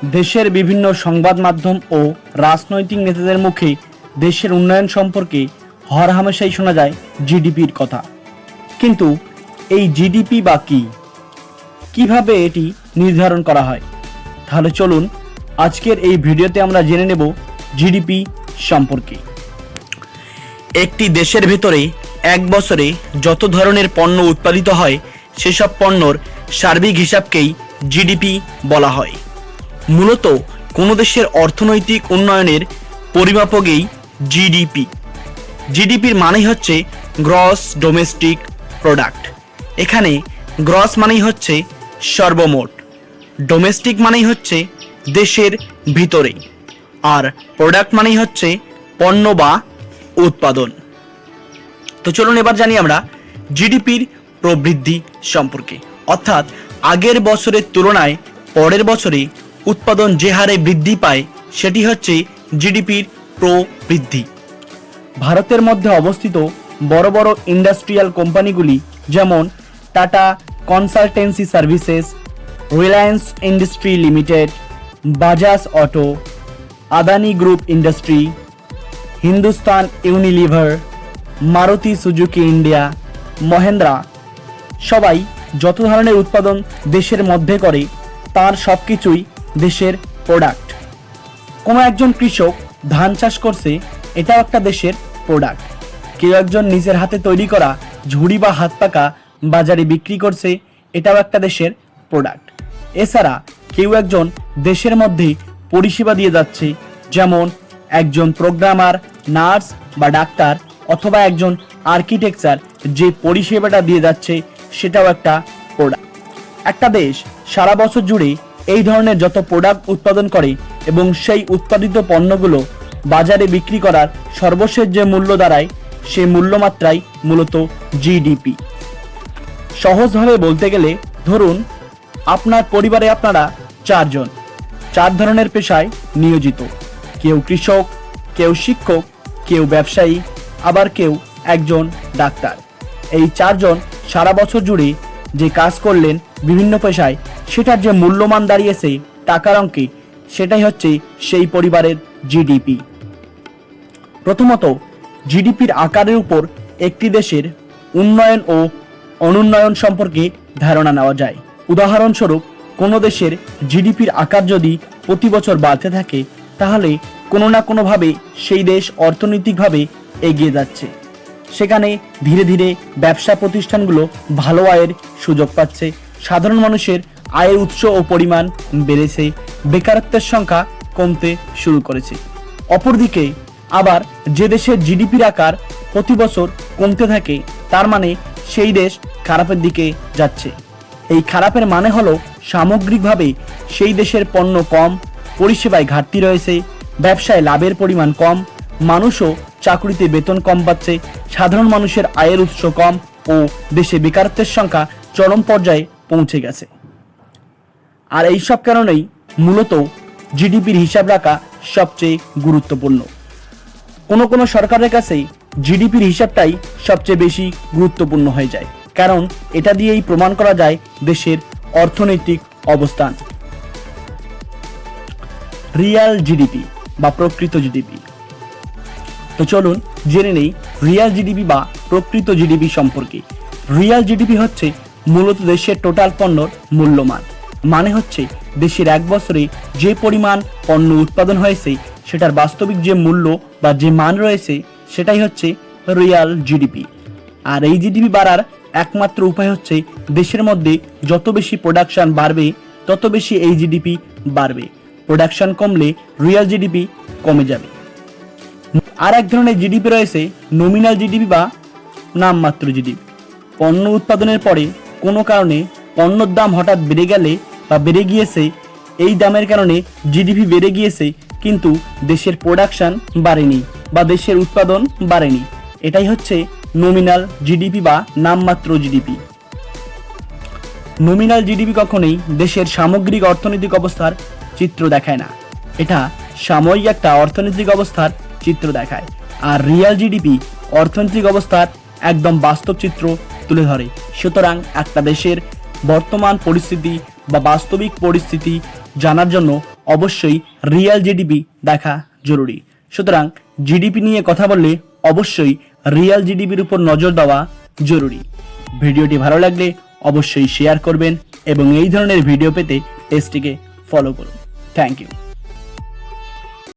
দেশের বিভিন্ন সংবাদ মাধ্যম ও রাজনৈতিক নেতাদের মুখে দেশের উন্নয়ন সম্পর্কে হরহামেশাই শোনা যায় জিডিপির কথা। কিন্তু এই জিডিপি বা কী, কীভাবে এটি নির্ধারণ করা হয়? তাহলে চলুন আজকের এই ভিডিওতে আমরা জেনে নেব জিডিপি সম্পর্কে। একটি দেশের ভেতরে এক বছরে যত ধরনের পণ্য উৎপাদিত হয় সেসব পণ্যর সার্বিক হিসাবকেই জিডিপি বলা হয়। মূলত কোনো দেশের অর্থনৈতিক উন্নয়নের পরিমাপকেই জিডিপি। জিডিপির মানেই হচ্ছে গ্রস ডোমেস্টিক প্রোডাক্ট। এখানে গ্রস মানেই হচ্ছে সর্বমোট, ডোমেস্টিক মানেই হচ্ছে দেশের ভিতরে, আর প্রোডাক্ট মানেই হচ্ছে পণ্য বা উৎপাদন। তো চলুন এবার জানি আমরা জিডিপির প্রবৃদ্ধি সম্পর্কে, অর্থাৎ আগের বছরের তুলনায় পরের বছরে উৎপাদন যে হারে বৃদ্ধি পায় সেটি হচ্ছে জিডিপির প্রবৃদ্ধি। ভারতের মধ্যে অবস্থিত বড় বড় ইন্ডাস্ট্রিয়াল কোম্পানিগুলি যেমন tata consultancy services, Reliance industry limited, Bajaj auto, Adani group industry, Hindustan Unilever, Maruti Suzuki India, Mahindra, সবাই যত ধরনের উৎপাদন দেশের মধ্যে করে তার সব কিছুই দেশের প্রোডাক্ট। কোনো একজন কৃষক ধান চাষ করছে, এটাও একটা দেশের প্রোডাক্ট। কেউ একজন নিজের হাতে তৈরি করা ঝুড়ি বা হাত পাকা বাজারে বিক্রি করছে, এটাও একটা দেশের প্রোডাক্ট। এছাড়া কেউ একজন দেশের মধ্যে পরিষেবা দিয়ে যাচ্ছে, যেমন একজন প্রোগ্রামার, নার্স বা ডাক্তার, অথবা একজন আর্কিটেকচার যে পরিষেবাটা দিয়ে যাচ্ছে সেটাও একটা প্রোডাক্ট। একটা দেশ সারা বছর জুড়ে এই ধরনের যত প্রোডাক্ট উৎপাদন করে এবং সেই উৎপাদিত পণ্যগুলো বাজারে বিক্রি করার সর্বশেষ যে মূল্য দাঁড়ায় সেই মূল্যমাত্রাই মূলত জিডিপি। সহজভাবে বলতে গেলে ধরুন আপনার পরিবারে আপনারা চার ধরনের পেশায় নিয়োজিত। কেউ কৃষক, কেউ শিক্ষক, কেউ ব্যবসায়ী, আবার কেউ একজন ডাক্তার। এই চারজন সারা বছর জুড়ে যে কাজ করলেন বিভিন্ন পেশায়, সেটার যে মূল্যমান দাঁড়িয়েছে টাকার অঙ্কে, সেটাই হচ্ছে সেই পরিবারের জিডিপি। প্রথমত জিডিপির আকারের উপর একটি দেশের উন্নয়ন ও অনুন্নয়ন সম্পর্কে ধারণা নেওয়া যায়। উদাহরণস্বরূপ কোনো দেশের জিডিপির আকার যদি প্রতি বছর বাড়তে থাকে তাহলে কোনো না কোনোভাবে সেই দেশ অর্থনৈতিকভাবে এগিয়ে যাচ্ছে। সেখানে ধীরে ধীরে ব্যবসা প্রতিষ্ঠানগুলো ভালো আয়ের সুযোগ পাচ্ছে, সাধারণ মানুষের আয়ের উৎস ও পরিমাণ বেড়েছে, বেকারত্বের সংখ্যা কমতে শুরু করেছে। অপরদিকে আবার যে দেশের জিডিপির আকার প্রতি বছর কমতে থাকে তার মানে সেই দেশ খারাপের দিকে যাচ্ছে। এই খারাপের মানে হলো সামগ্রিকভাবে সেই দেশের পণ্য কম, পরিষেবায় ঘাটতি রয়েছে, ব্যবসায় লাভের পরিমাণ কম, মানুষও চাকরিতে বেতন কম পাচ্ছে, সাধারণ মানুষের আয়ের উৎস কম ও দেশে বেকারত্বের সংখ্যা চরম পর্যায়ে পৌঁছে গেছে। আর এই সব কারণেই মূলত জিডিপির হিসাব রাখা সবচেয়ে গুরুত্বপূর্ণ। কোনো সরকারের কাছেই জিডিপির হিসাবটাই সবচেয়ে বেশি গুরুত্বপূর্ণ হয়ে যায়, কারণ এটা দিয়েই প্রমাণ করা যায় দেশের অর্থনৈতিক অবস্থান। রিয়াল জিডিপি বা প্রকৃত জিডিপি। তো চলুন জেনে নেই রিয়াল জিডিপি বা প্রকৃত জিডিপি সম্পর্কে। রিয়াল জিডিপি হচ্ছে মূলত দেশের টোটাল পণ্যর মূল্যমান, মানে হচ্ছে দেশের এক বছরে যে পরিমাণ পণ্য উৎপাদন হয়েছে সেটার বাস্তবিক যে মূল্য বা যে মান রয়েছে সেটাই হচ্ছে রিয়াল জিডিপি। আর এই জিডিপি বাড়ার একমাত্র উপায় হচ্ছে দেশের মধ্যে যত বেশি প্রোডাকশন বাড়বে তত বেশি এই জিডিপি বাড়বে। প্রোডাকশন কমলে রিয়াল জিডিপি কমে যাবে। আর এক ধরনের জিডিপি রয়েছে নমিনাল জিডিপি বা নামমাত্র জিডিপি। পণ্য উৎপাদনের পরে কোনো কারণে পণ্যর দাম হঠাৎ বেড়ে গেলে বা বেড়ে গিয়েছে, এই দামের কারণে জিডিপি বেড়ে গিয়েছে কিন্তু দেশের প্রোডাকশন বাড়েনি বা দেশের উৎপাদন বাড়েনি, এটাই হচ্ছে নমিনাল জিডিপি বা নামমাত্র জিডিপি। নমিনাল জিডিপি কখনোই দেশের সামগ্রিক অর্থনৈতিক অবস্থার চিত্র দেখায় না, এটা সাময়িক একটা অর্থনৈতিক অবস্থার চিত্র দেখায়। আর রিয়াল জিডিপি অর্থনৈতিক অবস্থার একদম বাস্তব চিত্র তুলে ধরে। সুতরাং একটা দেশের বর্তমান পরিস্থিতি বা বাস্তবিক পরিস্থিতি জানার জন্য অবশ্যই রিয়েল জিডিপি দেখা জরুরি। সুতরাং জিডিপি নিয়ে কথা বললে অবশ্যই রিয়েল জিডিপির উপর নজর দেওয়া জরুরি। ভিডিওটি ভালো লাগলে অবশ্যই শেয়ার করবেন এবং এই ধরনের ভিডিও পেতে পেজটিকে ফলো করুন। Thank you.